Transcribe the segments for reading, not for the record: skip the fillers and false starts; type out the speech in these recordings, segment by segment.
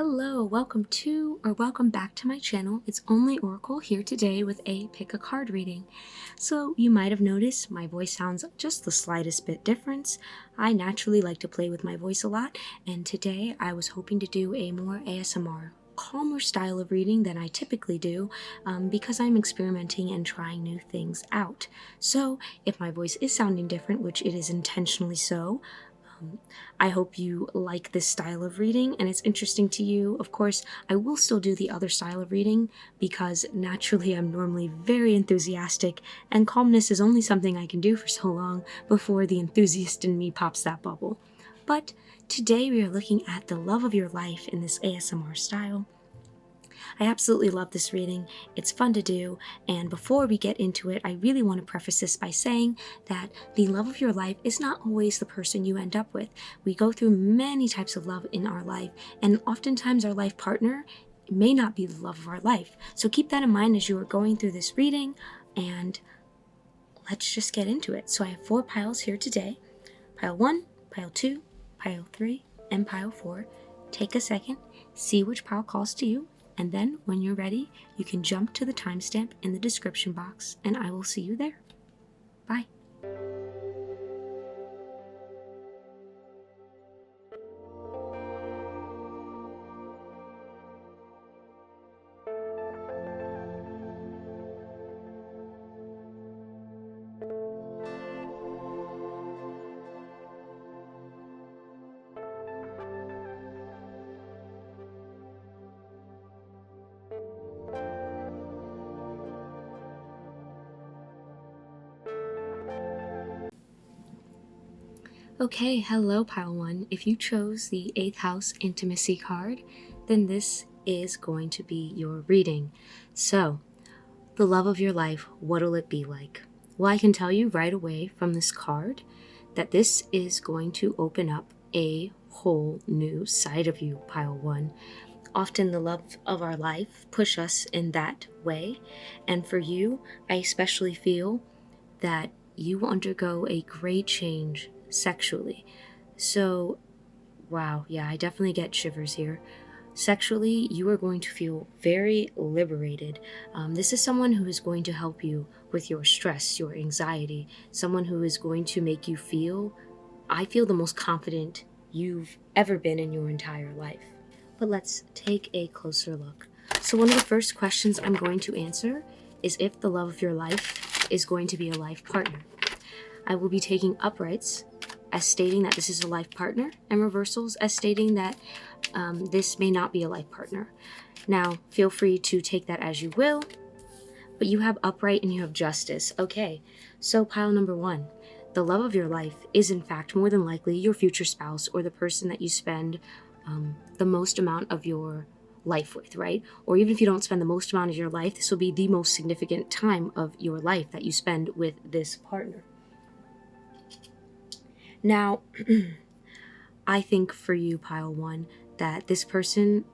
Hello, welcome back to my channel. It's Only Oracle here today with a pick a card reading. So you might have noticed my voice sounds just the slightest bit different. I naturally like to play with my voice a lot, and today I was hoping to do a more ASMR, calmer style of reading than I typically do because I'm experimenting and trying new things out. So if my voice is sounding different, which it is intentionally so, I hope you like this style of reading and it's interesting to you. Of course, I will still do the other style of reading because naturally I'm normally very enthusiastic, and calmness is only something I can do for so long before the enthusiast in me pops that bubble. But today we are looking at the love of your life in this ASMR style. I absolutely love this reading. It's fun to do, and before we get into it, I really want to preface this by saying that the love of your life is not always the person you end up with. We go through many types of love in our life, and oftentimes our life partner may not be the love of our life. So keep that in mind as you are going through this reading, and let's just get into it. So I have 4 piles here today. Pile 1, pile 2, pile 3, and pile 4. Take a second, see which pile calls to you, and then when you're ready, you can jump to the timestamp in the description box, and I will see you there. Bye. Okay, hello pile 1. If you chose the 8th house intimacy card, then this is going to be your reading. So, the love of your life, what'll it be like? Well, I can tell you right away from this card that this is going to open up a whole new side of you, pile 1. Often the love of our life push us in that way, and for you, I especially feel that you will undergo a great change sexually. So, wow, yeah, I definitely get shivers here. Sexually, you are going to feel very liberated. This is someone who is going to help you with your stress, your anxiety, someone who is going to make you feel, I feel, the most confident you've ever been in your entire life. But let's take a closer look. So one of the first questions I'm going to answer is if the love of your life is going to be a life partner. I will be taking uprights as stating that this is a life partner, and reversals as stating that this may not be a life partner. Now, feel free to take that as you will, but you have upright and you have justice. Okay, so pile number 1. The love of your life is in fact more than likely your future spouse, or the person that you spend the most amount of your life with, right? Or even if you don't spend the most amount of your life, this will be the most significant time of your life that you spend with this partner. Now, I think for you, pile 1, that this person,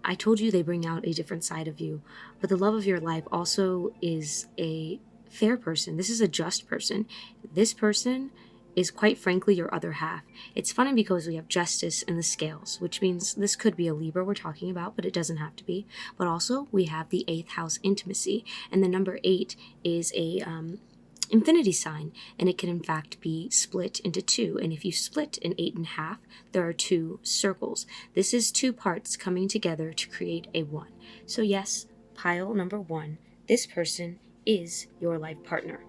I told you they bring out a different side of you, but the love of your life also is a fair person. This is a just person. This person is quite frankly your other half. It's funny because we have justice in the scales, which means this could be a Libra we're talking about, but it doesn't have to be. But also we have the 8th house intimacy, and the number 8 is a infinity sign, and it can in fact be split into 2, and if you split an 8 in half, there are 2 circles. This is 2 parts coming together to create a 1. So yes, pile number 1, this person is your life partner.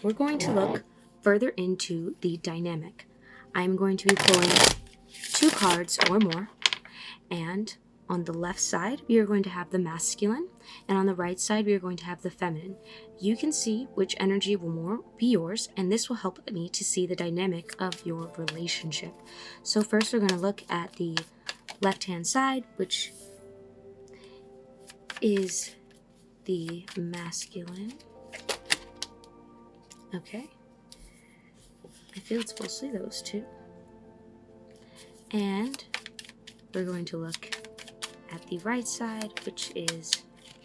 We're going to look further into the dynamic. I'm going to be pulling 2 cards or more, and on the left side, we are going to have the masculine, and on the right side, we are going to have the feminine. You can see which energy will more be yours, and this will help me to see the dynamic of your relationship. So first, we're going to look at the left-hand side, which is the masculine. Okay. I feel it's mostly those 2. And we're going to look at the right side, which is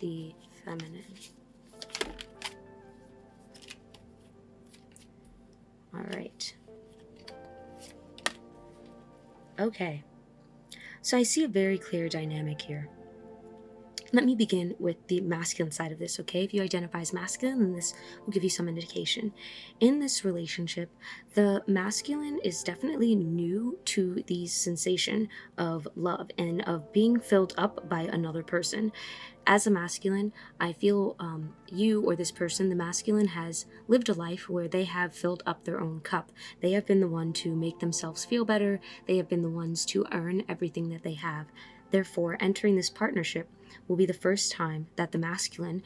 the feminine. All right. Okay. So I see a very clear dynamic here. Let me begin with the masculine side of this, okay? If you identify as masculine, then this will give you some indication. In this relationship, the masculine is definitely new to the sensation of love and of being filled up by another person. As a masculine, I feel you or this person, the masculine, has lived a life where they have filled up their own cup. They have been the one to make themselves feel better. They have been the ones to earn everything that they have. Therefore, entering this partnership will be the first time that the masculine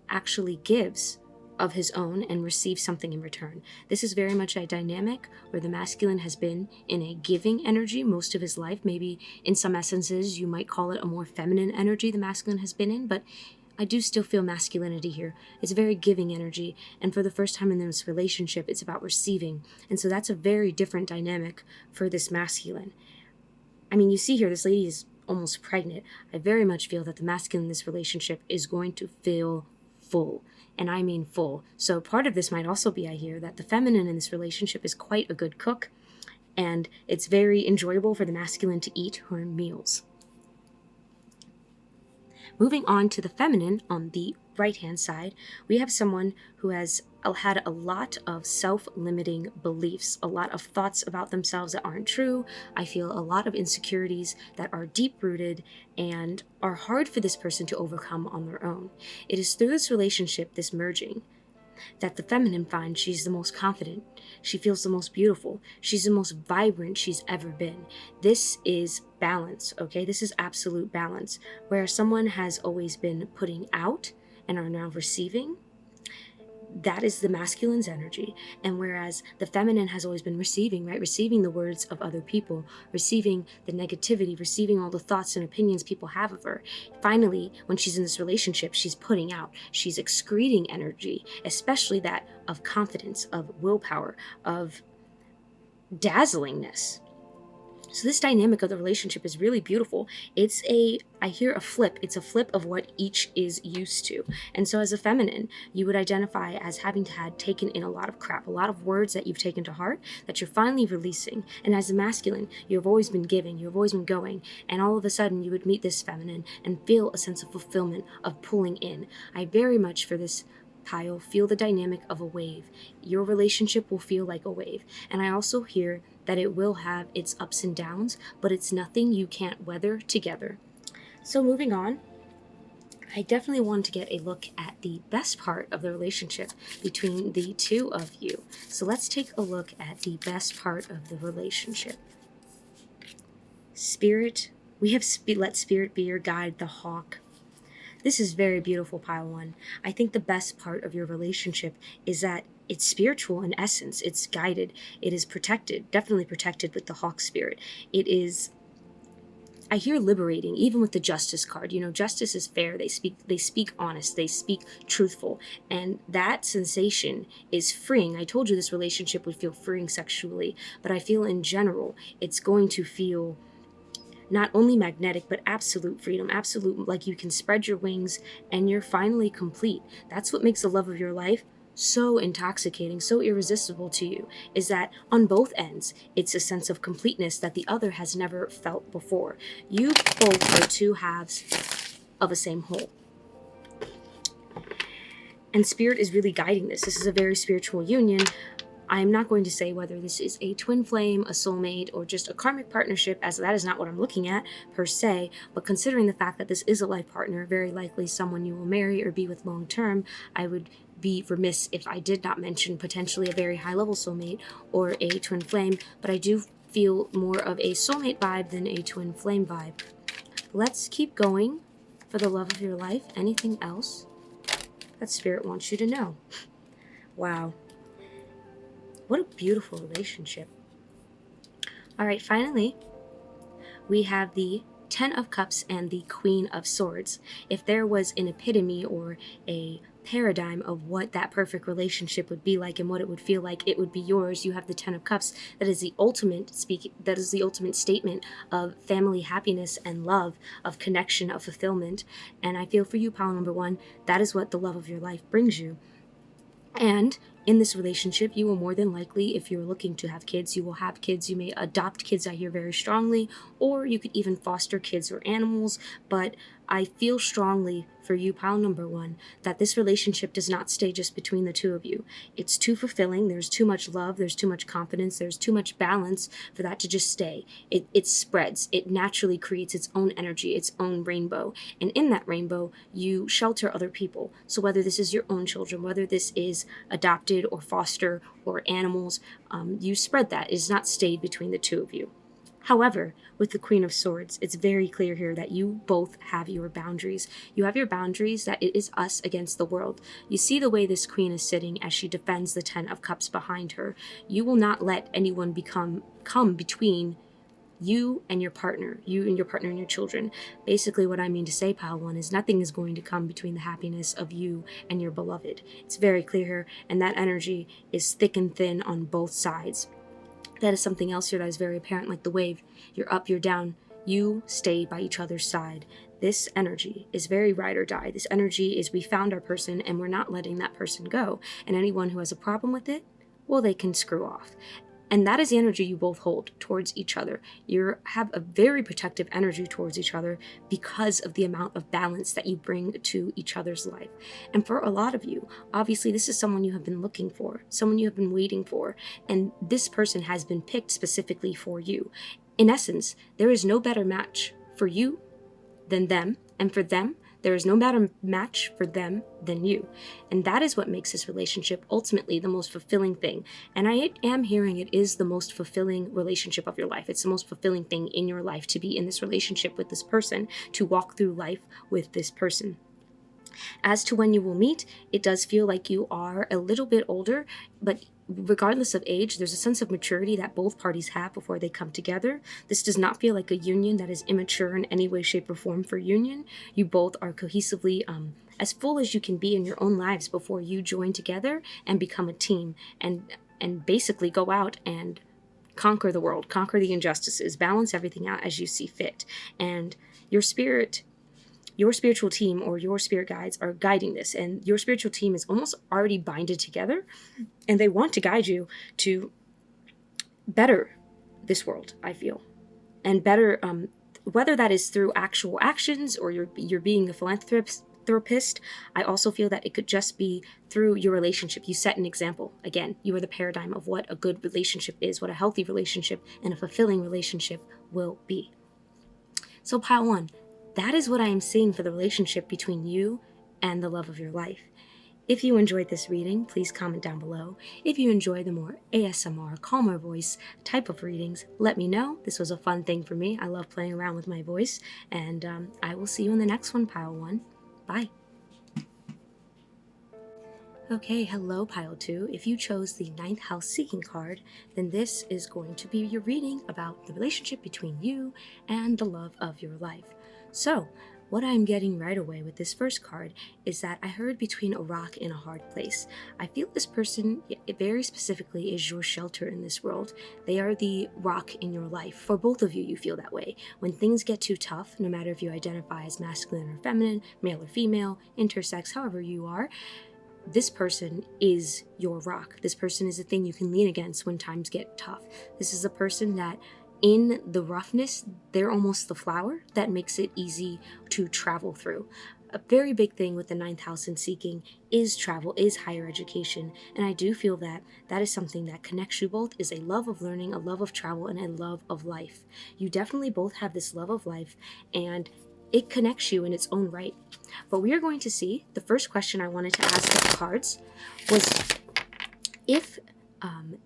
actually gives of his own and receives something in return. This is very much a dynamic where the masculine has been in a giving energy most of his life. Maybe in some essences you might call it a more feminine energy the masculine has been in, but I do still feel masculinity here. It's a very giving energy, and for the first time in this relationship, it's about receiving. And so that's a very different dynamic for this masculine. I mean, you see here, this lady is almost pregnant. I very much feel that the masculine in this relationship is going to feel full, and I mean full. So part of this might also be, I hear, that the feminine in this relationship is quite a good cook, and it's very enjoyable for the masculine to eat her meals. Moving on to the feminine, on the right-hand side, we have someone who has had a lot of self-limiting beliefs, a lot of thoughts about themselves that aren't true. I feel a lot of insecurities that are deep-rooted and are hard for this person to overcome on their own. It is through this relationship, this merging, that the feminine finds she's the most confident, she feels the most beautiful, she's the most vibrant she's ever been. This is balance, okay? This is absolute balance, where someone has always been putting out and are now receiving. That is the masculine's energy. And whereas the feminine has always been receiving, right? Receiving the words of other people, receiving the negativity, receiving all the thoughts and opinions people have of her. Finally, when she's in this relationship, she's putting out, she's excreting energy, especially that of confidence, of willpower, of dazzlingness. So this dynamic of the relationship is really beautiful. I hear a flip. It's a flip of what each is used to. And so as a feminine, you would identify as having had taken in a lot of crap, a lot of words that you've taken to heart that you're finally releasing. And as a masculine, you've always been giving, you've always been going. And all of a sudden you would meet this feminine and feel a sense of fulfillment, of pulling in. I very much, for this pile, feel the dynamic of a wave. Your relationship will feel like a wave. And I also hear that it will have its ups and downs, but it's nothing you can't weather together. So moving on, I definitely want to get a look at the best part of the relationship between the two of you. So let's take a look at the best part of the relationship. Spirit, we have let spirit be your guide, the hawk. This is very beautiful, pile one. I think the best part of your relationship is that it's spiritual in essence. It's guided. It is protected, definitely protected with the hawk spirit. It is, I hear, liberating, even with the justice card. You know, justice is fair. They speak honest. They speak truthful. And that sensation is freeing. I told you this relationship would feel freeing sexually, but I feel in general it's going to feel not only magnetic, but absolute freedom, absolute, like you can spread your wings and you're finally complete. That's what makes the love of your life so intoxicating, so irresistible to you, is that on both ends, it's a sense of completeness that the other has never felt before. You both are two halves of a same whole. And spirit is really guiding this. This is a very spiritual union. I'm not going to say whether this is a twin flame, a soulmate, or just a karmic partnership, as that is not what I'm looking at per se, but considering the fact that this is a life partner, very likely someone you will marry or be with long term, I would be remiss if I did not mention potentially a very high level soulmate or a twin flame, but I do feel more of a soulmate vibe than a twin flame vibe. Let's keep going for the love of your life. Anything else that spirit wants you to know? Wow. What a beautiful relationship. All right, finally, we have the 10 of Cups and the Queen of Swords. If there was an epitome or a paradigm of what that perfect relationship would be like and what it would feel like, it would be yours. You have the 10 of Cups. That is the ultimate statement of family happiness and love, of connection, of fulfillment. And I feel for you, pile number one, that is what the love of your life brings you. And in this relationship, you will more than likely, if you're looking to have kids, you will have kids. You may adopt kids, I hear very strongly, or you could even foster kids or animals. But I feel strongly for you, pile number one, that this relationship does not stay just between the two of you. It's too fulfilling. There's too much love. There's too much confidence. There's too much balance for that to just stay. It spreads. It naturally creates its own energy, its own rainbow. And in that rainbow, you shelter other people. So whether this is your own children, whether this is adopted or foster or animals, you spread that. It has not stayed between the two of you. However, with the Queen of Swords, it's very clear here that you both have your boundaries. You have your boundaries that it is us against the world. You see the way this queen is sitting as she defends the 10 of Cups behind her. You will not let anyone come between you and your partner and your children. Basically, what I mean to say, pile one, is nothing is going to come between the happiness of you and your beloved. It's very clear here, and that energy is thick and thin on both sides. That is something else here that is very apparent, like the wave. You're up, you're down. You stay by each other's side. This energy is very ride or die. This energy is we found our person and we're not letting that person go. And anyone who has a problem with it, well, they can screw off. And that is the energy you both hold towards each other. You have a very protective energy towards each other because of the amount of balance that you bring to each other's life. And for a lot of you, obviously this is someone you have been looking for, someone you have been waiting for, and this person has been picked specifically for you. In essence, there is no better match for you than them, and for them, there is no better match for them than you. And that is what makes this relationship ultimately the most fulfilling thing. And I am hearing it is the most fulfilling relationship of your life. It's the most fulfilling thing in your life to be in this relationship with this person, to walk through life with this person. As to when you will meet, it does feel like you are a little bit older, but regardless of age, there's a sense of maturity that both parties have before they come together. This does not feel like a union that is immature in any way, shape, or form for union. You both are cohesively as full as you can be in your own lives before you join together and become a team and basically go out and conquer the world, conquer the injustices, balance everything out as you see fit. And your spiritual team or your spirit guides are guiding this, and your spiritual team is almost already binded together, and they want to guide you to better this world, I feel, and better, whether that is through actual actions or you're being a philanthropist. I also feel that it could just be through your relationship. You set an example. Again, you are the paradigm of what a good relationship is, what a healthy relationship and a fulfilling relationship will be. So pile one, that is what I am seeing for the relationship between you and the love of your life. If you enjoyed this reading, please comment down below. If you enjoy the more ASMR, calmer voice type of readings, let me know. This was a fun thing for me. I love playing around with my voice, and I will see you in the next one, pile one. Bye. Okay, hello pile 2. If you chose the 9th house seeking card, then this is going to be your reading about the relationship between you and the love of your life. So, what I'm getting right away with this first card is that I heard between a rock and a hard place. I feel this person very specifically is your shelter in this world. They are the rock in your life. For both of you, you feel that way. When things get too tough, no matter if you identify as masculine or feminine, male or female, intersex, however you are, this person is your rock. This person is the thing you can lean against when times get tough. This is a person that in the roughness, they're almost the flower that makes it easy to travel through. A very big thing with the 9th house in seeking is travel, is higher education. And I do feel that that is something that connects you both, is a love of learning, a love of travel, and a love of life. You definitely both have this love of life, and it connects you in its own right. But we are going to see, the first question I wanted to ask of the cards was if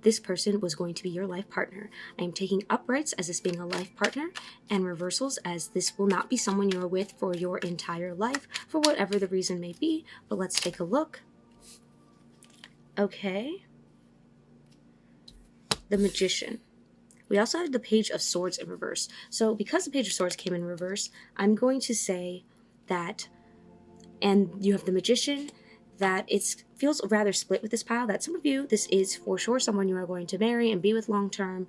this person was going to be your life partner. I am taking uprights as this being a life partner, and reversals as this will not be someone you are with for your entire life, for whatever the reason may be. But let's take a look. Okay. The Magician. We also have the Page of Swords in reverse. So because the Page of Swords came in reverse, I'm going to say that, and you have the Magician, that it feels rather split with this pile, that some of you, this is for sure someone you are going to marry and be with long term.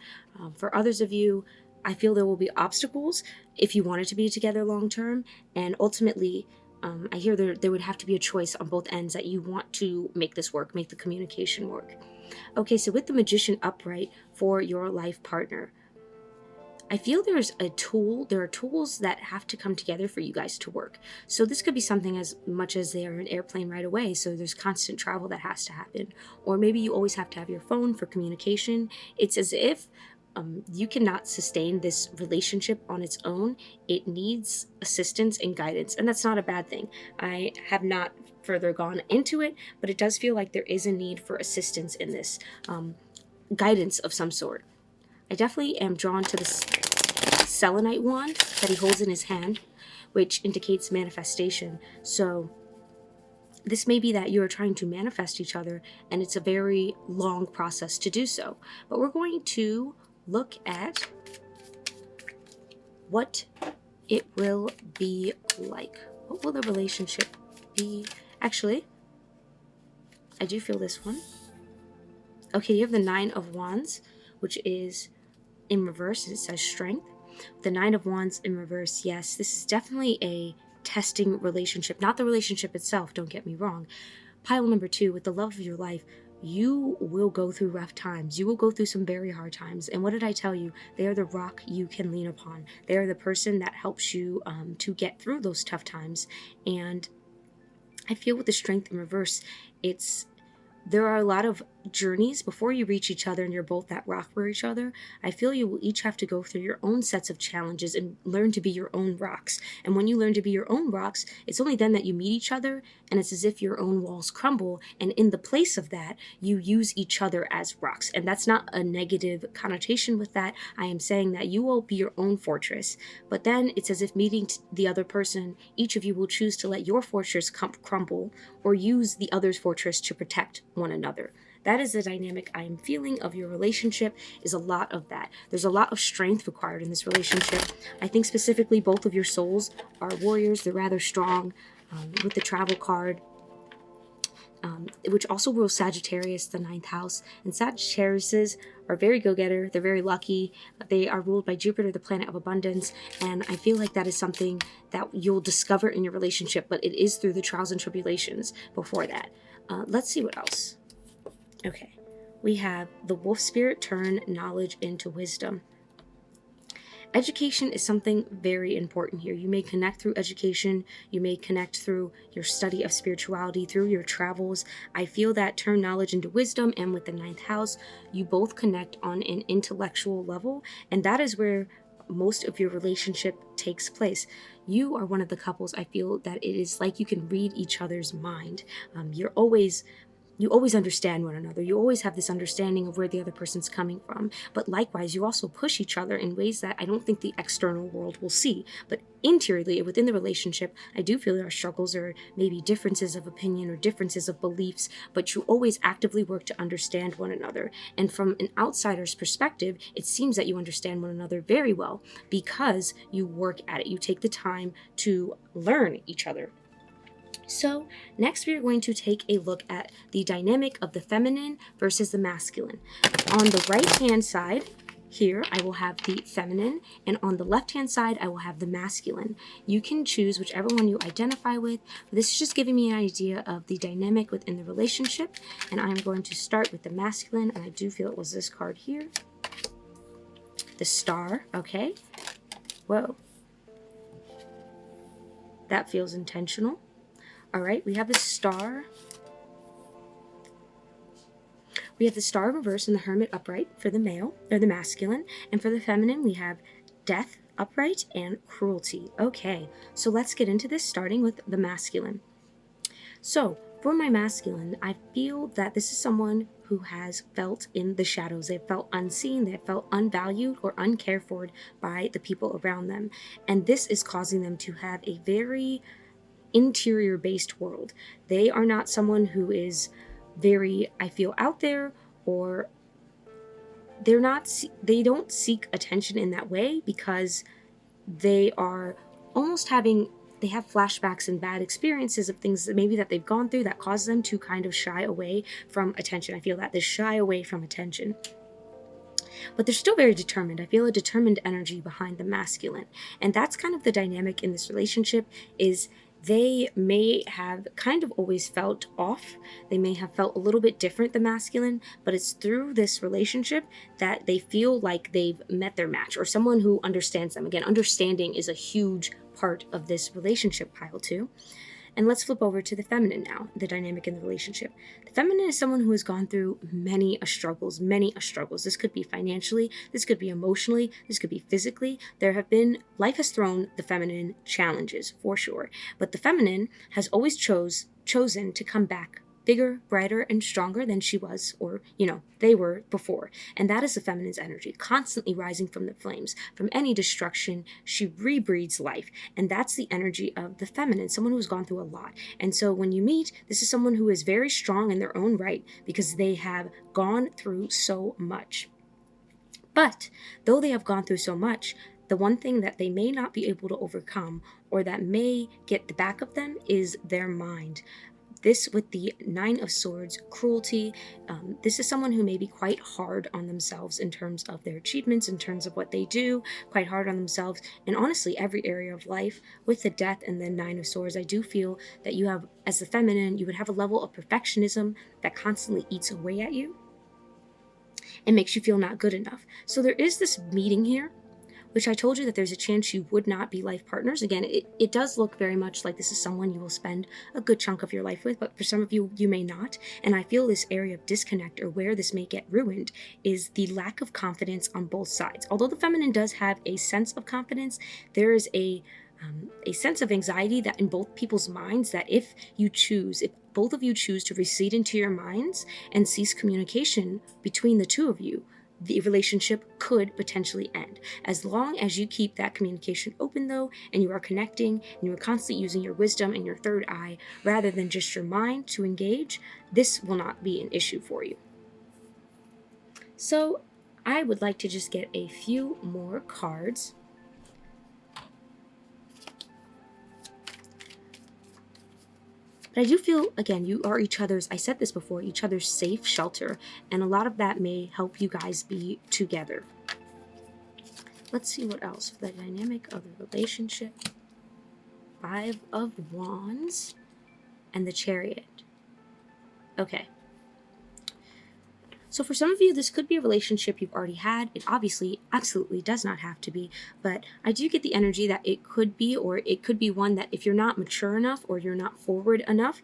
For others of you, I feel there will be obstacles if you wanted to be together long term, and ultimately I hear there would have to be a choice on both ends that you want to make this work, make the communication work. Okay, so with the Magician upright for your life partner, I feel there are tools that have to come together for you guys to work. So this could be something as much as they are an airplane right away, so there's constant travel that has to happen. Or maybe you always have to have your phone for communication. It's as if you cannot sustain this relationship on its own. It needs assistance and guidance, and that's not a bad thing. I have not further gone into it, but it does feel like there is a need for assistance in this, guidance of some sort. I definitely am drawn to this selenite wand that he holds in his hand, which indicates manifestation. So this may be that you are trying to manifest each other, and it's a very long process to do so. But we're going to look at what it will be like. What will the relationship be? Actually, I do feel this one. Okay, you have the Nine of Wands, which is in reverse. It says strength. The Nine of Wands in reverse, yes, this is definitely a testing relationship. Not the relationship itself, don't get me wrong. Pile number 2, with the love of your life, you will go through rough times. You will go through some very hard times. And what did I tell you? They are the rock you can lean upon. They are the person that helps you to get through those tough times. And I feel with the strength in reverse, there are a lot of journeys before you reach each other and you're both that rock for each other. I feel you will each have to go through your own sets of challenges and learn to be your own rocks. And when you learn to be your own rocks, it's only then that you meet each other, and it's as if your own walls crumble, and in the place of that, you use each other as rocks. And that's not a negative connotation with that. I am saying that you will be your own fortress, but then it's as if meeting the other person, each of you will choose to let your fortress crumble or use the other's fortress to protect one another. That is the dynamic I am feeling of your relationship, is a lot of that. There's a lot of strength required in this relationship. I think specifically both of your souls are warriors. They're rather strong. With the travel card, which also rules Sagittarius, the 9th house. And Sagittariuses are very go-getter. They're very lucky. They are ruled by Jupiter, the planet of abundance. And I feel like that is something that you'll discover in your relationship, but it is through the trials and tribulations before that. Let's see what else. Okay, we have the wolf spirit turn knowledge into wisdom. Education is something very important here. You may connect through education. You may connect through your study of spirituality, through your travels. I feel that turn knowledge into wisdom, and with the 9th house, you both connect on an intellectual level, and that is where most of your relationship takes place. You are one of the couples, I feel, that it is like you can read each other's mind. You always understand one another. You always have this understanding of where the other person's coming from. But likewise, you also push each other in ways that I don't think the external world will see. But interiorly, within the relationship, I do feel there are struggles or maybe differences of opinion or differences of beliefs, but you always actively work to understand one another. And from an outsider's perspective, it seems that you understand one another very well because you work at it. You take the time to learn each other. So next we are going to take a look at the dynamic of the feminine versus the masculine. On the right hand side here I will have the feminine, and on the left hand side I will have the masculine. You can choose whichever one you identify with. This is just giving me an idea of the dynamic within the relationship, and I'm going to start with the masculine, and I do feel it was this card here. The star, okay. Whoa. That feels intentional. All right, we have the star. We have the star reverse and the hermit upright for the male, or the masculine. And for the feminine, we have death upright and cruelty. Okay, so let's get into this, starting with the masculine. So for my masculine, I feel that this is someone who has felt in the shadows. They've felt unseen, they've felt unvalued or uncared for by the people around them. And this is causing them to have a very interior based world. They are not someone who is very, I feel, out there, or they don't seek attention in that way because they are almost they have flashbacks and bad experiences of things that maybe that they've gone through that cause them to kind of shy away from attention. I feel that they shy away from attention. But they're still very determined. I feel a determined energy behind the masculine. And that's kind of the dynamic in this relationship, is they may have kind of always felt off. They may have felt a little bit different than masculine, but it's through this relationship that they feel like they've met their match, or someone who understands them. Again, understanding is a huge part of this relationship, pile 2. And let's flip over to the feminine now, the dynamic in the relationship. The feminine is someone who has gone through many struggles. This could be financially, this could be emotionally, this could be physically. Life has thrown the feminine challenges for sure. But the feminine has always chosen to come back bigger, brighter, and stronger than she was, or, they were before. And that is the feminine's energy, constantly rising from the flames. From any destruction, she rebreathes life. And that's the energy of the feminine, someone who's gone through a lot. And so when you meet, this is someone who is very strong in their own right because they have gone through so much. But though they have gone through so much, the one thing that they may not be able to overcome, or that may get the back of them, is their mind. This with the 9 of Swords, cruelty. This is someone who may be quite hard on themselves in terms of their achievements, in terms of what they do, quite hard on themselves, and honestly, every area of life. With the Death and the 9 of Swords, I do feel that you have, as the feminine, you would have a level of perfectionism that constantly eats away at you and makes you feel not good enough. So there is this meeting here, which I told you that there's a chance you would not be life partners. Again, it does look very much like this is someone you will spend a good chunk of your life with, but for some of you, you may not. And I feel this area of disconnect, or where this may get ruined, is the lack of confidence on both sides. Although the feminine does have a sense of confidence, there is a sense of anxiety that in both people's minds, that if both of you choose to recede into your minds and cease communication between the two of you, the relationship could potentially end. As long as you keep that communication open, though, and you are connecting, and you are constantly using your wisdom and your third eye rather than just your mind to engage, this will not be an issue for you. So I would like to just get a few more cards. But I do feel, again, you are each other's, I said this before, each other's safe shelter. And a lot of that may help you guys be together. Let's see what else for the dynamic of the relationship. 5 of Wands and the Chariot. Okay. So for some of you, this could be a relationship you've already had. It obviously absolutely does not have to be, but I do get the energy that it could be, or it could be one that if you're not mature enough or you're not forward enough,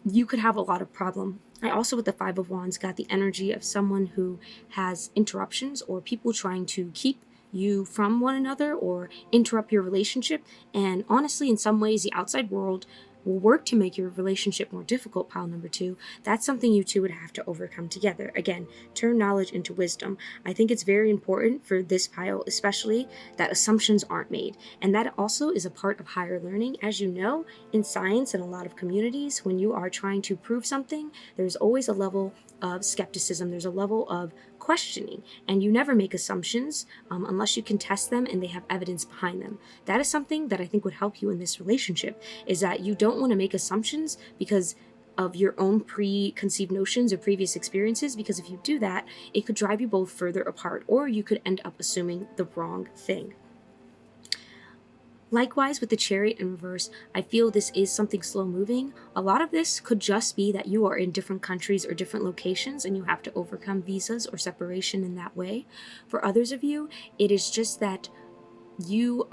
you could have a lot of problem. I also, with the 5 of Wands, got the energy of someone who has interruptions, or people trying to keep you from one another or interrupt your relationship. And honestly, in some ways, the outside world will work to make your relationship more difficult, pile number 2. That's something you two would have to overcome together. Again, turn knowledge into wisdom. I think it's very important for this pile, especially, that assumptions aren't made. And that also is a part of higher learning. As you know, in science and a lot of communities, when you are trying to prove something, there's always a level of skepticism. There's a level of questioning, and you never make assumptions unless you can test them and they have evidence behind them. That is something that I think would help you in this relationship, is that you don't want to make assumptions because of your own preconceived notions or previous experiences, because if you do that, it could drive you both further apart, or you could end up assuming the wrong thing. Likewise, with the Chariot in reverse, I feel this is something slow moving. A lot of this could just be that you are in different countries or different locations and you have to overcome visas or separation in that way. For others of you, it is just that you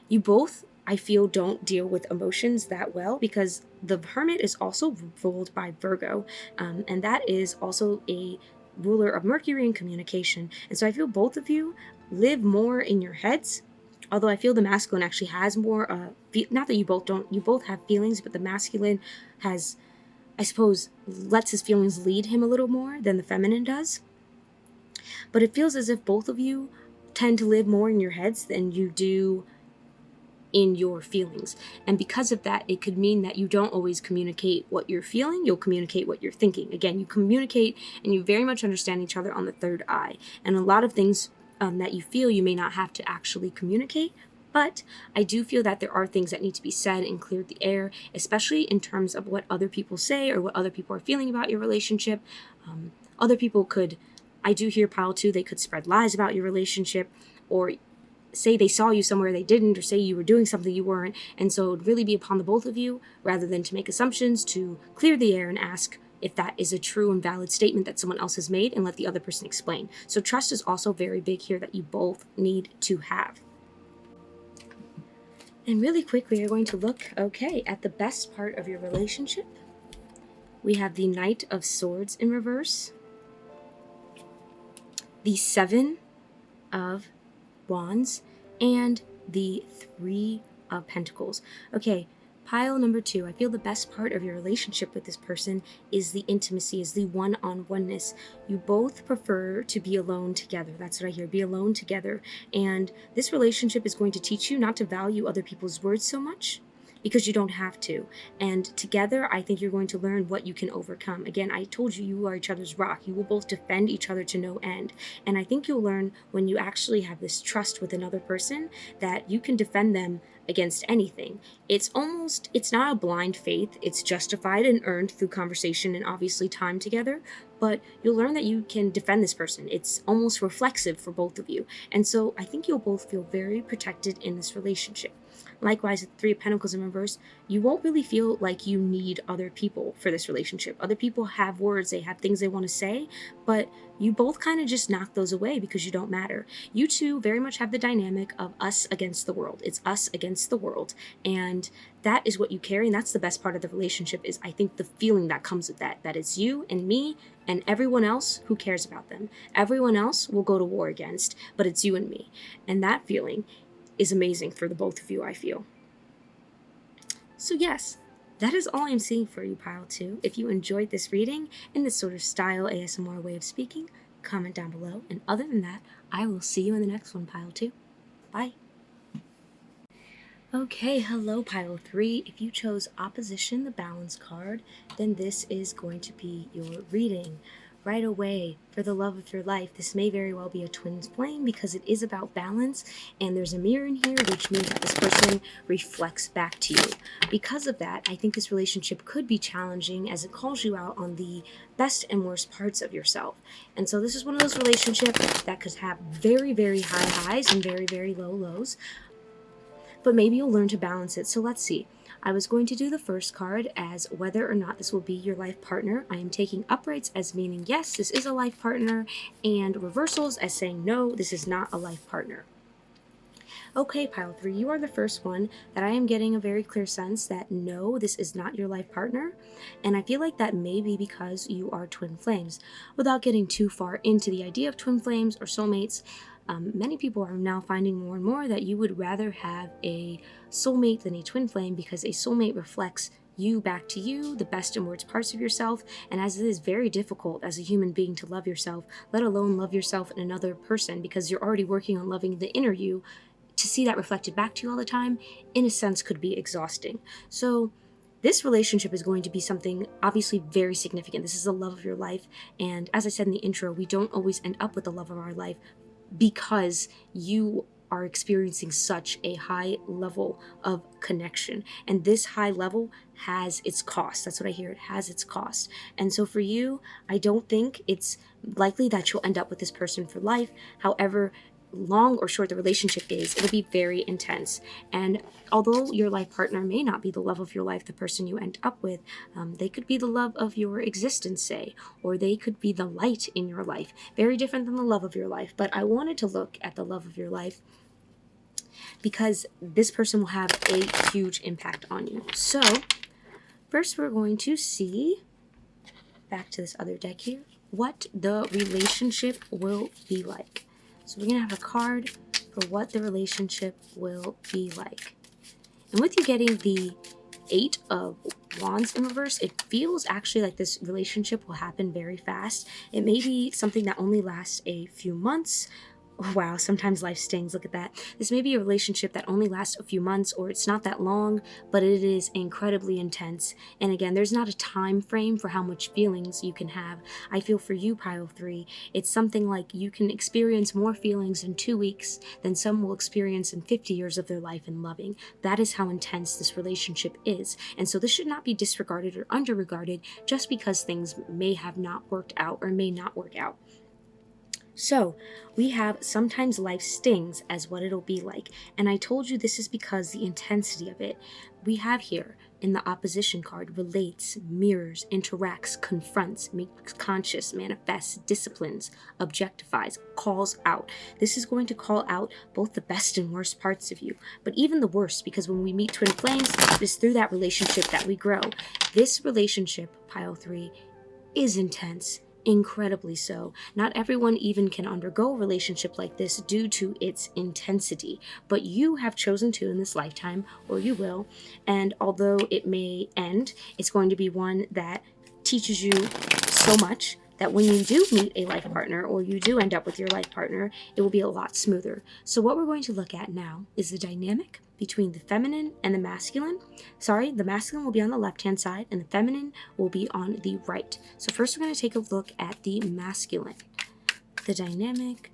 both, I feel, don't deal with emotions that well, because the Hermit is also ruled by Virgo, and that is also a ruler of Mercury and communication. And so I feel both of you live more in your heads. Although I feel the masculine actually has more, not that you both don't, you both have feelings, but the masculine has, I suppose, lets his feelings lead him a little more than the feminine does. But it feels as if both of you tend to live more in your heads than you do in your feelings. And because of that, it could mean that you don't always communicate what you're feeling, you'll communicate what you're thinking. Again, you communicate and you very much understand each other on the third eye. And a lot of things that you feel you may not have to actually communicate, but I do feel that there are things that need to be said and cleared the air, especially in terms of what other people say or what other people are feeling about your relationship. Other people could, I do hear pile 2, they could spread lies about your relationship, or say they saw you somewhere they didn't, or say you were doing something you weren't. And so it would really be upon the both of you, rather than to make assumptions, to clear the air and ask if that is a true and valid statement that someone else has made, and let the other person explain. So trust is also very big here that you both need to have. And really quick, we are going to look, at the best part of your relationship. We have the Knight of Swords in reverse, the Seven of Wands, and the Three of Pentacles. Okay, pile number 2, I feel the best part of your relationship with this person is the intimacy, is the one-on-oneness. You both prefer to be alone together. That's what I hear, be alone together. And this relationship is going to teach you not to value other people's words so much, because you don't have to. And together, I think you're going to learn what you can overcome. Again, I told you, you are each other's rock. You will both defend each other to no end. And I think you'll learn when you actually have this trust with another person that you can defend them against anything. It's not a blind faith. It's justified and earned through conversation and obviously time together. But you'll learn that you can defend this person. It's almost reflexive for both of you. And so I think you'll both feel very protected in this relationship. Likewise, with Three of Pentacles in reverse, you won't really feel like you need other people for this relationship. Other people have words, they have things they want to say, but you both kind of just knock those away because you don't matter. You two very much have the dynamic of us against the world. It's us against the world. And that is what you carry, and that's the best part of the relationship, is I think the feeling that comes with that it's you and me and everyone else who cares about them. Everyone else will go to war against, but it's you and me. And that feeling is amazing for the both of you, I feel. So yes, that is all I'm seeing for you, pile 2. If you enjoyed this reading in this sort of style ASMR way of speaking, comment down below. And other than that, I will see you in the next one, pile 2. Bye. Okay, hello, pile 3. If you chose opposition, the balance card, then this is going to be your reading. Right away, for the love of your life, this may very well be a twin flame because it is about balance, and there's a mirror in here, which means that this person reflects back to you. Because of that, I think this relationship could be challenging as it calls you out on the best and worst parts of yourself. And so this is one of those relationships that could have very, very high highs and very, very low lows, but maybe you'll learn to balance it. So let's see. I was going to do the first card as whether or not this will be your life partner. I am taking uprights as meaning yes, this is a life partner, and reversals as saying no, this is not a life partner. Okay, pile 3, you are the first one that I am getting a very clear sense that no, this is not your life partner. And I feel like that may be because you are twin flames. Without getting too far into the idea of twin flames or soulmates, many people are now finding more and more that you would rather have a soulmate than a twin flame, because a soulmate reflects you back to you, the best and worst parts of yourself. And as it is very difficult as a human being to love yourself, let alone love yourself in another person, because you're already working on loving the inner you, to see that reflected back to you all the time, in a sense, could be exhausting. So this relationship is going to be something obviously very significant. This is the love of your life. And as I said in the intro, we don't always end up with the love of our life because you are experiencing such a high level of connection. And this high level has its cost. That's what I hear. It has its cost. And so for you, I don't think it's likely that you'll end up with this person for life. However long or short the relationship is, it'll be very intense. And although your life partner may not be the love of your life, the person you end up with, they could be the love of your existence, say, or they could be the light in your life. Very different than the love of your life. But I wanted to look at the love of your life because this person will have a huge impact on you. So first we're going to see, back to this other deck here, what the relationship will be like. So we're going to have a card for what the relationship will be like. And with you getting the 8 of Wands in reverse, it feels actually like this relationship will happen very fast. It may be something that only lasts a few months. Wow, sometimes life stings, look at that. This may be a relationship that only lasts a few months, or it's not that long, but it is incredibly intense. And again, there's not a time frame for how much feelings you can have. I feel for you, pile 3, it's something like you can experience more feelings in 2 weeks than some will experience in 50 years of their life in loving. That is how intense this relationship is. And so this should not be disregarded or underregarded just because things may have not worked out or may not work out. So we have sometimes life stings as what it'll be like. And I told you this is because the intensity of it. We have here in the opposition card relates, mirrors, interacts, confronts, makes conscious, manifests, disciplines, objectifies, calls out. This is going to call out both the best and worst parts of you, but even the worst, because when we meet twin flames, it is through that relationship that we grow. This relationship, pile 3, is intense. Incredibly so. Not everyone even can undergo a relationship like this due to its intensity, but you have chosen to in this lifetime, or you will, and although it may end, it's going to be one that teaches you so much that when you do meet a life partner, or you do end up with your life partner, it will be a lot smoother. So what we're going to look at now is the dynamic between the feminine and the masculine. Sorry, the masculine will be on the left-hand side and the feminine will be on the right. So first we're going to take a look at the masculine. The dynamic.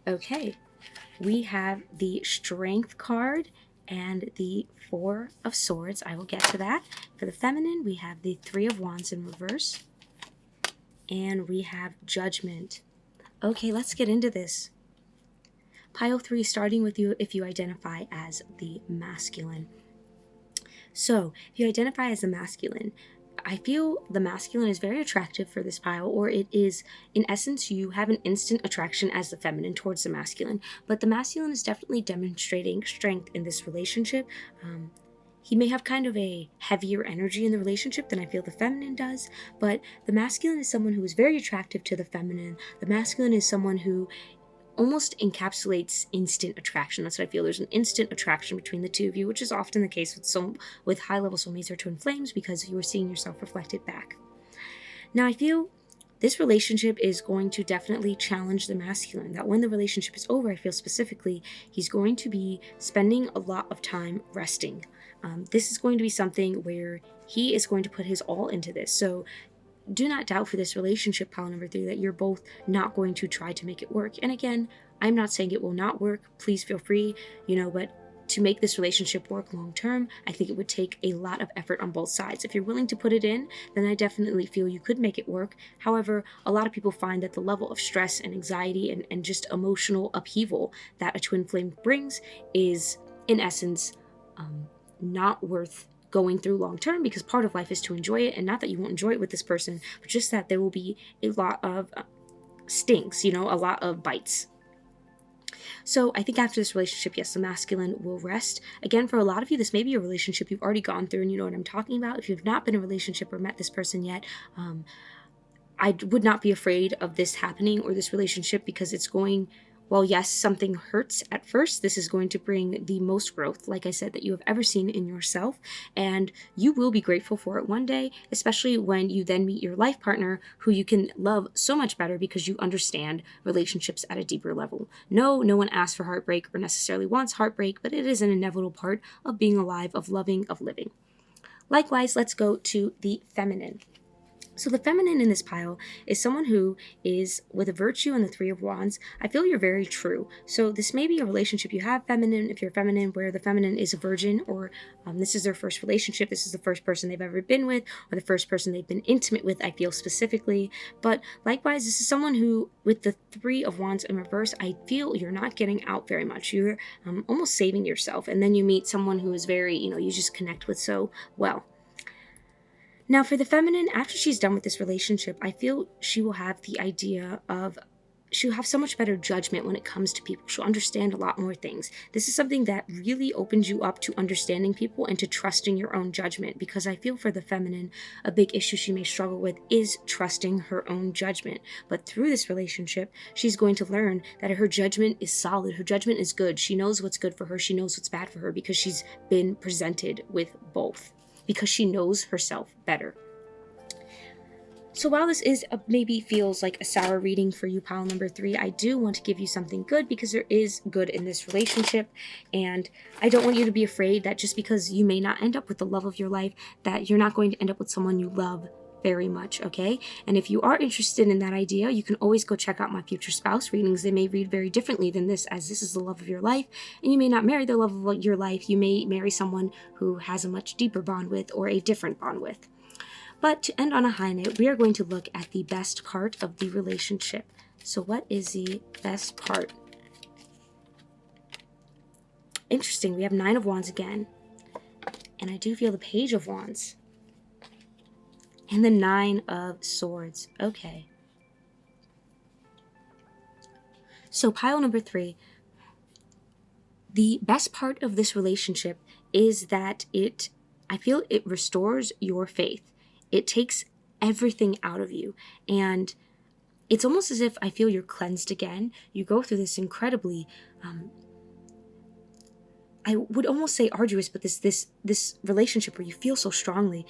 Okay, we have the Strength card and the 4 of Swords. I will get to that. For the feminine, we have the 3 of Wands in reverse. And we have Judgment. Okay, let's get into this. Pile 3, starting with you if you identify as the masculine. So, if you identify as the masculine, I feel the masculine is very attractive for this pile, or it is, in essence, you have an instant attraction as the feminine towards the masculine. But the masculine is definitely demonstrating strength in this relationship. He may have kind of a heavier energy in the relationship than I feel the feminine does, but the masculine is someone who is very attractive to the feminine. The masculine is someone who almost encapsulates instant attraction. That's what I feel. There's an instant attraction between the two of you, which is often the case with high-level soulmates or twin flames, because you are seeing yourself reflected back. Now, I feel this relationship is going to definitely challenge the masculine. That when the relationship is over, I feel specifically, he's going to be spending a lot of time resting. This is going to be something where he is going to put his all into this. So do not doubt for this relationship, pile number 3, that you're both not going to try to make it work. And again, I'm not saying it will not work. Please feel free, but to make this relationship work long term, I think it would take a lot of effort on both sides. If you're willing to put it in, then I definitely feel you could make it work. However, a lot of people find that the level of stress and anxiety and just emotional upheaval that a twin flame brings is, in essence, not worth going through long term, because part of life is to enjoy it, and not that you won't enjoy it with this person, but just that there will be a lot of stings, a lot of bites. So I think after this relationship, yes, the masculine will rest. Again, for a lot of you, this may be a relationship you've already gone through and you know what I'm talking about. If you've not been in a relationship or met this person yet, I would not be afraid of this happening or this relationship, because it's going, while yes, something hurts at first, this is going to bring the most growth, like I said, that you have ever seen in yourself, and you will be grateful for it one day, especially when you then meet your life partner, who you can love so much better because you understand relationships at a deeper level. No one asks for heartbreak or necessarily wants heartbreak, but it is an inevitable part of being alive, of loving, of living. Likewise, let's go to the feminine. So the feminine in this pile is someone who is with a virtue and the 3 of Wands. I feel you're very true. So this may be a relationship you have feminine, if you're feminine, where the feminine is a virgin, or this is their first relationship. This is the first person they've ever been with, or the first person they've been intimate with, I feel specifically. But likewise, this is someone who, with the 3 of Wands in reverse, I feel you're not getting out very much. You're almost saving yourself. And then you meet someone who is very, you just connect with so well. Now, for the feminine, after she's done with this relationship, I feel she will have the idea of, she'll have so much better judgment when it comes to people. She'll understand a lot more things. This is something that really opens you up to understanding people and to trusting your own judgment, because I feel for the feminine, a big issue she may struggle with is trusting her own judgment. But through this relationship, she's going to learn that her judgment is solid. Her judgment is good. She knows what's good for her. She knows what's bad for her, because she's been presented with both, because she knows herself better. So while this is maybe feels like a sour reading for you, pile number 3, I do want to give you something good, because there is good in this relationship. And I don't want you to be afraid that just because you may not end up with the love of your life, that you're not going to end up with someone you love very much, okay? And if you are interested in that idea, you can always go check out my future spouse readings. They may read very differently than this, as this is the love of your life, and you may not marry the love of your life. You may marry someone who has a much deeper bond with, or a different bond with. But to end on a high note, we are going to look at the best part of the relationship. So what is the best part? Interesting, we have 9 of Wands again. And I do feel the Page of Wands. And the 9 of Swords. Okay. So pile number 3. The best part of this relationship is that I feel it restores your faith. It takes everything out of you. And it's almost as if I feel you're cleansed again. You go through this incredibly, I would almost say arduous, but this relationship where you feel so strongly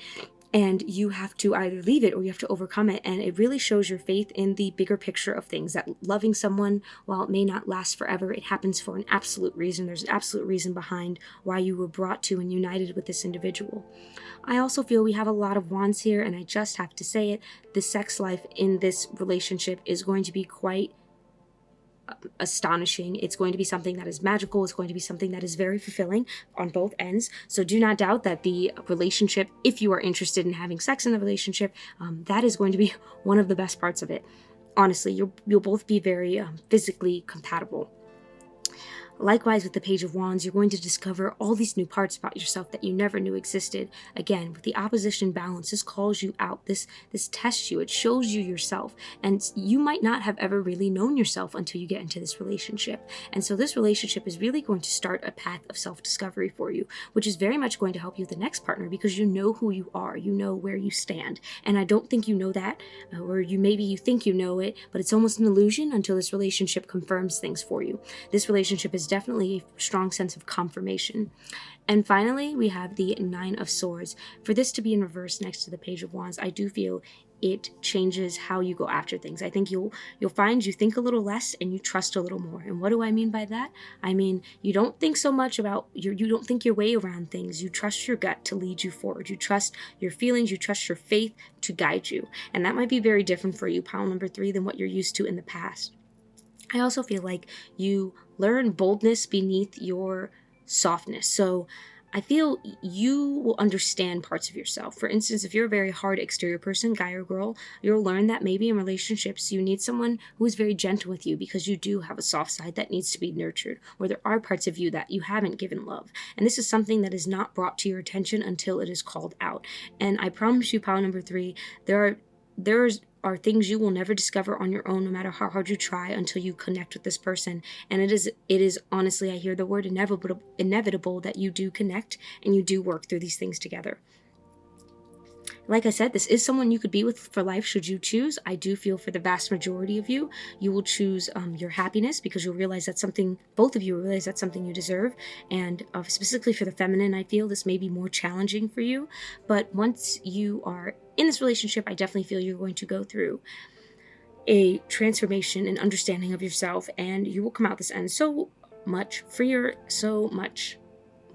and you have to either leave it or you have to overcome it. And it really shows your faith in the bigger picture of things, that loving someone, while it may not last forever, it happens for an absolute reason. There's an absolute reason behind why you were brought to and united with this individual. I also feel we have a lot of Wands here, and I just have to say it, the sex life in this relationship is going to be quite astonishing. It's going to be something that is magical. It's going to be something that is very fulfilling on both ends. So do not doubt that the relationship, if you are interested in having sex in the relationship, that is going to be one of the best parts of it. Honestly, you'll both be very physically compatible. Likewise, with the Page of Wands, you're going to discover all these new parts about yourself that you never knew existed. Again, with the opposition balance, this calls you out. This tests you. It shows you yourself. And you might not have ever really known yourself until you get into this relationship. And so this relationship is really going to start a path of self-discovery for you, which is very much going to help you with the next partner, because you know who you are. You know where you stand. And I don't think you know that, or maybe you think you know it, but it's almost an illusion until this relationship confirms things for you. This relationship is definitely a strong sense of confirmation. And finally, we have the 9 of Swords. For this to be in reverse next to the Page of Wands, I do feel it changes how you go after things. I think you'll find you think a little less and you trust a little more. And what do I mean by that? I mean, you don't think so much about, you don't think your way around things. You trust your gut to lead you forward. You trust your feelings. You trust your faith to guide you. And that might be very different for you, pile number 3, than what you're used to in the past. I also feel like you learn boldness beneath your softness. So I feel you will understand parts of yourself. For instance, if you're a very hard exterior person, guy or girl, you'll learn that maybe in relationships you need someone who is very gentle with you, because you do have a soft side that needs to be nurtured, or there are parts of you that you haven't given love. And this is something that is not brought to your attention until it is called out. And I promise you, pile number 3, there are things you will never discover on your own, no matter how hard you try, until you connect with this person. And it is honestly, I hear the word inevitable that you do connect and you do work through these things together. Like I said, this is someone you could be with for life should you choose. I do feel for the vast majority of you, you will choose your happiness, because you'll realize that's something, both of you will realize that's something you deserve. And specifically for the feminine, I feel this may be more challenging for you. But once you are in this relationship, I definitely feel you're going to go through a transformation and understanding of yourself, and you will come out this end so much freer, so much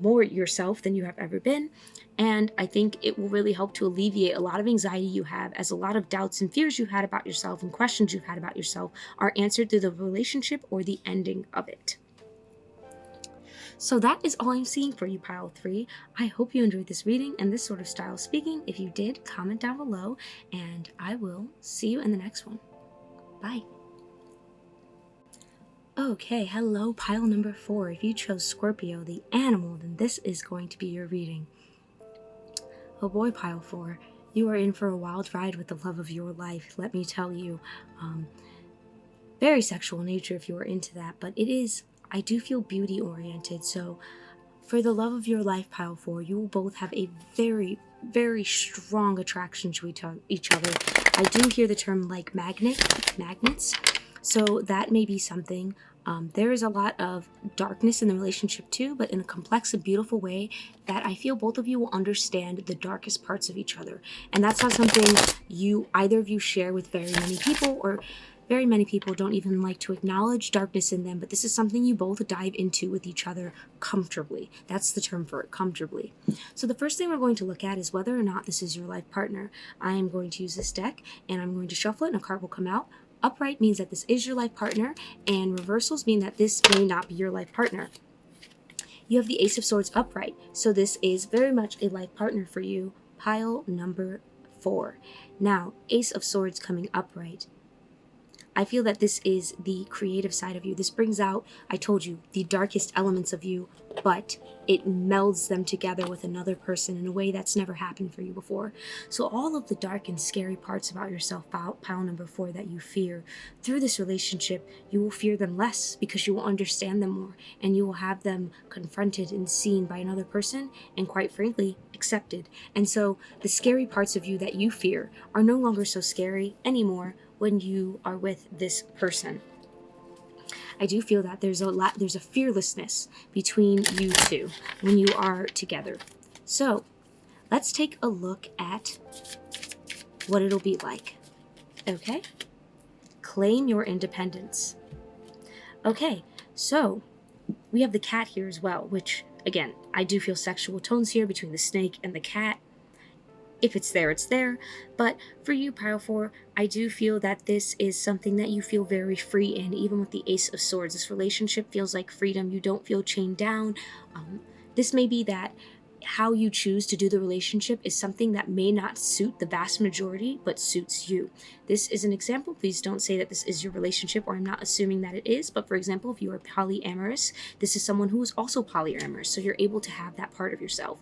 more yourself than you have ever been. And I think it will really help to alleviate a lot of anxiety you have, as a lot of doubts and fears you had about yourself and questions you've had about yourself are answered through the relationship or the ending of it. So that is all I'm seeing for you, pile 3. I hope you enjoyed this reading and this sort of style of speaking. If you did, comment down below, and I will see you in the next one. Bye. Okay, hello, pile number 4. If you chose Scorpio, the animal, then this is going to be your reading. Oh boy, pile 4, you are in for a wild ride with the love of your life, let me tell you. Very sexual nature if you are into that, but it is, I do feel beauty oriented. So for the love of your life, pile 4, you will both have a very, very strong attraction to each other. I do hear the term like magnets. So that may be something. There is a lot of darkness in the relationship too, but in a complex and beautiful way that I feel both of you will understand the darkest parts of each other. And that's not something either of you share with very many people, or very many people don't even like to acknowledge darkness in them, but this is something you both dive into with each other comfortably. That's the term for it, comfortably. So the first thing we're going to look at is whether or not this is your life partner. I am going to use this deck and I'm going to shuffle it and a card will come out. Upright means that this is your life partner, and reversals mean that this may not be your life partner. You have the Ace of Swords upright, so this is very much a life partner for you, pile number 4. Now, Ace of Swords coming upright. I feel that this is the creative side of you. This brings out, I told you, the darkest elements of you, but it melds them together with another person in a way that's never happened for you before. So all of the dark and scary parts about yourself, pile number 4, that you fear, through this relationship, you will fear them less because you will understand them more, and you will have them confronted and seen by another person, and quite frankly, accepted. And so the scary parts of you that you fear are no longer so scary anymore when you are with this person. I do feel that there's a fearlessness between you two when you are together. So let's take a look at what it'll be like. Okay? Claim your independence. Okay, so we have the cat here as well, which, again, I do feel sexual tones here between the snake and the cat. If it's there, it's there. But for you, Pile 4, I do feel that this is something that you feel very free in. Even with the Ace of Swords, this relationship feels like freedom. You don't feel chained down. This may be that how you choose to do the relationship is something that may not suit the vast majority, but suits you. This is an example. Please don't say that this is your relationship, or I'm not assuming that it is. But for example, if you are polyamorous, this is someone who is also polyamorous. So you're able to have that part of yourself.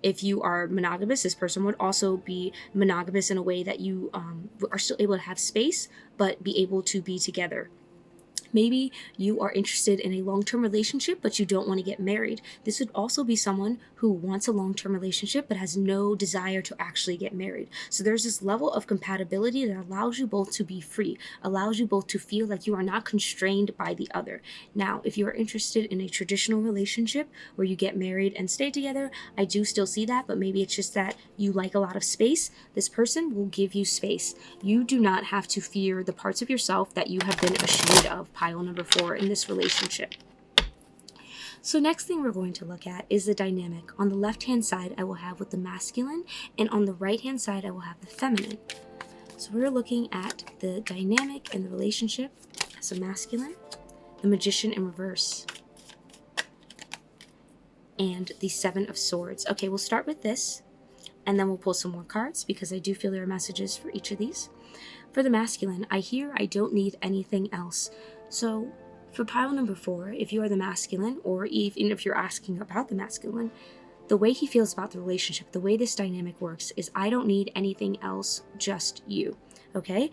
If you are monogamous, this person would also be monogamous in a way that you are still able to have space, but be able to be together. Maybe you are interested in a long-term relationship, but you don't want to get married. This would also be someone who wants a long-term relationship, but has no desire to actually get married. So there's this level of compatibility that allows you both to be free, allows you both to feel like you are not constrained by the other. Now, if you are interested in a traditional relationship where you get married and stay together, I do still see that, but maybe it's just that you like a lot of space. This person will give you space. You do not have to fear the parts of yourself that you have been ashamed of, pile number 4, in this relationship. So next thing we're going to look at is the dynamic. On the left-hand side, I will have with the masculine, and on the right-hand side, I will have the feminine. So we're looking at the dynamic in the relationship as a masculine, the Magician in reverse, and the 7 of Swords. Okay, we'll start with this, and then we'll pull some more cards because I do feel there are messages for each of these. For the masculine, I don't need anything else. So for pile number 4, if you are the masculine, or even if you're asking about the masculine, the way he feels about the relationship, the way this dynamic works is, I don't need anything else, just you. Okay?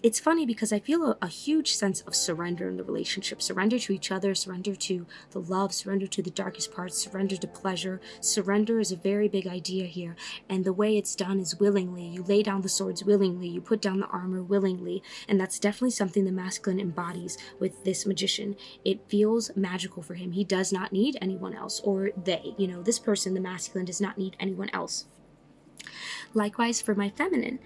It's funny because I feel a huge sense of surrender in the relationship. Surrender to each other, surrender to the love, surrender to the darkest parts, surrender to pleasure. Surrender is a very big idea here. And the way it's done is willingly. You lay down the swords willingly. You put down the armor willingly. And that's definitely something the masculine embodies with this magician. It feels magical for him. He does not need anyone else, or they. You know, this person, the masculine, does not need anyone else. Likewise for my feminine.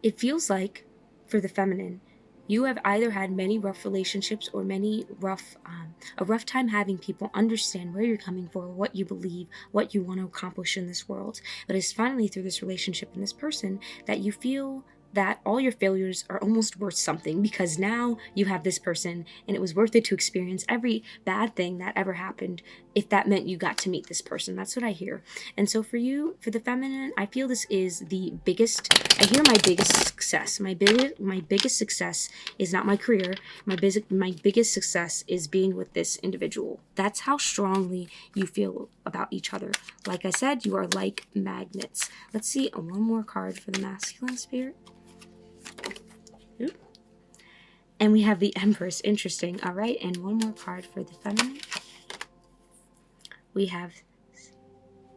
It feels like, for the feminine, you have either had many rough relationships or a rough time having people understand where you're coming from, what you believe, what you want to accomplish in this world. But it's finally through this relationship and this person that you feel that all your failures are almost worth something, because now you have this person and it was worth it to experience every bad thing that ever happened if that meant you got to meet this person. That's what I hear. And so for you, for the feminine, I feel this is the biggest, I hear my biggest success. My biggest success is not my career. My biggest success is being with this individual. That's how strongly you feel about each other. Like I said, you are like magnets. Let's see one more card for the masculine spirit. Oop. And we have the Empress. Interesting. All right, and one more card for the feminine. We have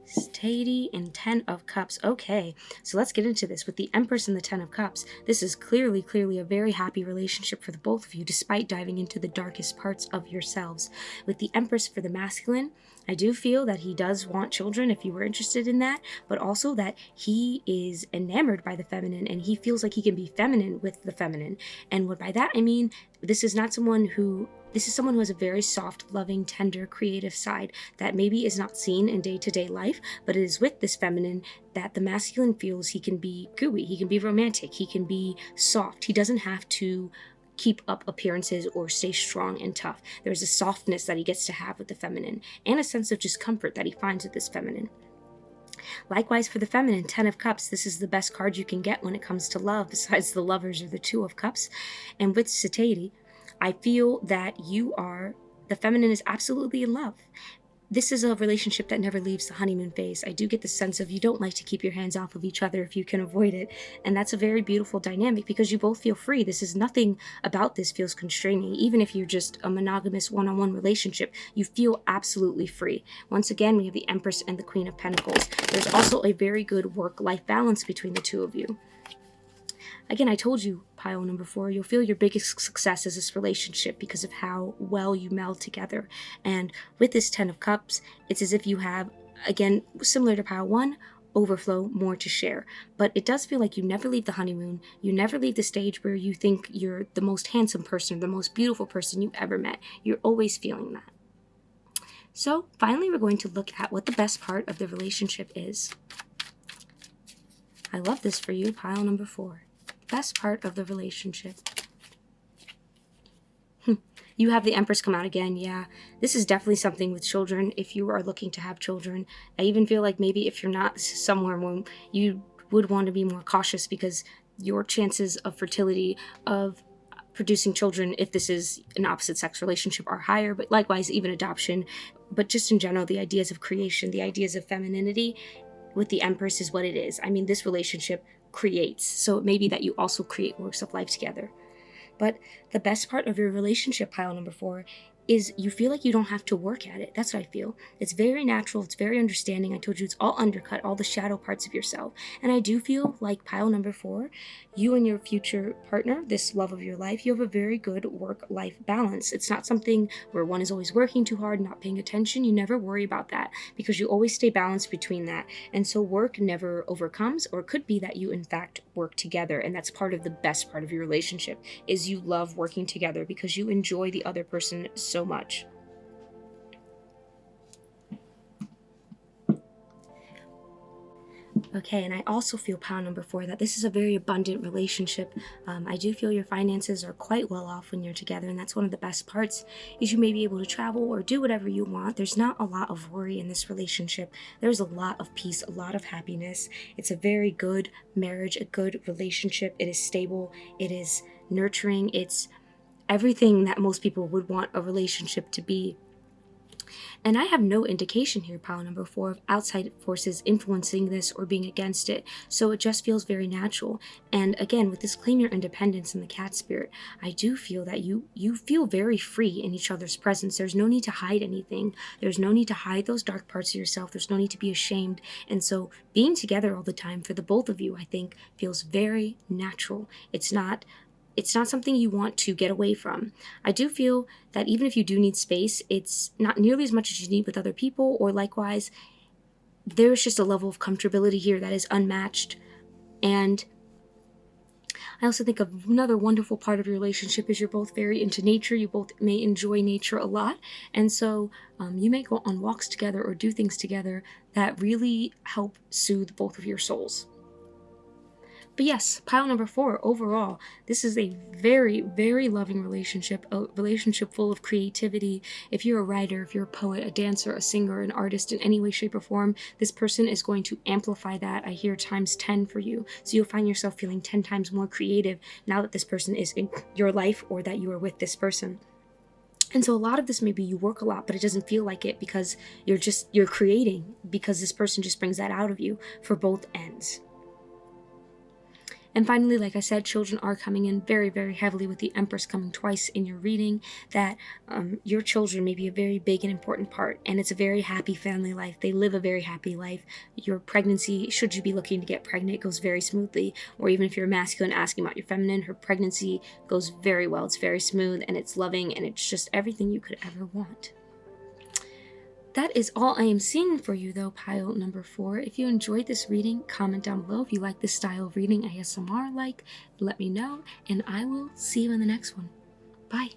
Steady and 10 of Cups. Okay, so let's get into this. With the Empress and the 10 of Cups, this is clearly a very happy relationship for the both of you, despite diving into the darkest parts of yourselves. With the Empress for the masculine, I do feel that he does want children, if you were interested in that, but also that he is enamored by the feminine, and he feels like he can be feminine with the feminine. And what by that I mean, this is someone who has a very soft, loving, tender, creative side that maybe is not seen in day-to-day life, but it is with this feminine that the masculine feels he can be gooey, he can be romantic, he can be soft. He doesn't have to keep up appearances or stay strong and tough. There's a softness that he gets to have with the feminine, and a sense of just comfort that he finds with this feminine. Likewise for the feminine, 10 of Cups. This is the best card you can get when it comes to love, besides the Lovers or the 2 of Cups. And with satiety, I feel that the feminine is absolutely in love. This is a relationship that never leaves the honeymoon phase. I do get the sense of you don't like to keep your hands off of each other if you can avoid it. And that's a very beautiful dynamic because you both feel free. This is nothing about this feels constraining. Even if you're just a monogamous one-on-one relationship, you feel absolutely free. Once again, we have the Empress and the Queen of Pentacles. There's also a very good work-life balance between the two of you. Again, I told you, pile number 4, you'll feel your biggest success is this relationship because of how well you meld together. And with this 10 of Cups, it's as if you have, again, similar to pile 1, overflow, more to share. But it does feel like you never leave the honeymoon. You never leave the stage where you think you're the most handsome person, the most beautiful person you've ever met. You're always feeling that. So finally, we're going to look at what the best part of the relationship is. I love this for you, pile number 4. Best part of the relationship. You have the Empress come out again. Yeah, this is definitely something with children if you are looking to have children. I even feel like maybe if you're not, this is somewhere where you would want to be more cautious because your chances of fertility, of producing children, if this is an opposite sex relationship, are higher. But likewise, even adoption. But just in general, the ideas of creation, the ideas of femininity with the Empress is what it is. I mean, this relationship creates. So it may be that you also create works of life together. But the best part of your relationship, pile number 4, is you feel like you don't have to work at it. That's what I feel. It's very natural. It's very understanding. I told you it's all undercut, all the shadow parts of yourself. And I do feel like pile number 4, you and your future partner, this love of your life, you have a very good work-life balance. It's not something where one is always working too hard, not paying attention. You never worry about that because you always stay balanced between that. And so work never overcomes, or it could be that you in fact work together. And that's part of the best part of your relationship, is you love working together because you enjoy the other person so much. Okay, and I also feel, pile number 4, that this is a very abundant relationship. I do feel your finances are quite well off when you're together, and that's one of the best parts, is you may be able to travel or do whatever you want. There's not a lot of worry in this relationship. There's a lot of peace, a lot of happiness. It's a very good marriage, a good relationship. It is stable, it is nurturing, it's everything that most people would want a relationship to be. And I have no indication here, pile number 4, of outside forces influencing this or being against it. So it just feels very natural. And again, with this claim your independence and the cat spirit, I do feel that you feel very free in each other's presence. There's no need to hide anything. There's no need to hide those dark parts of yourself. There's no need to be ashamed. And so being together all the time for the both of you, I think, feels very natural. It's not something you want to get away from. I do feel that even if you do need space, it's not nearly as much as you need with other people, or likewise, there's just a level of comfortability here that is unmatched. And I also think another wonderful part of your relationship is you're both very into nature. You both may enjoy nature a lot. And so you may go on walks together or do things together that really help soothe both of your souls. But yes, pile number 4, overall, this is a very, very loving relationship, a relationship full of creativity. If you're a writer, if you're a poet, a dancer, a singer, an artist in any way, shape, or form, this person is going to amplify that. I hear times 10 for you. So you'll find yourself feeling 10 times more creative now that this person is in your life or that you are with this person. And so a lot of this, maybe you work a lot, but it doesn't feel like it because you're creating, because this person just brings that out of you for both ends. And finally, like I said, children are coming in very, very heavily with the Empress coming twice in your reading, that your children may be a very big and important part, and it's a very happy family life. They live a very happy life. Your pregnancy, should you be looking to get pregnant, goes very smoothly. Or even if you're a masculine asking about your feminine, her pregnancy goes very well. It's very smooth, and it's loving, and it's just everything you could ever want. That is all I am seeing for you, though, pile number 4. If you enjoyed this reading, comment down below. If you like this style of reading ASMR, let me know, and I will see you in the next one. Bye.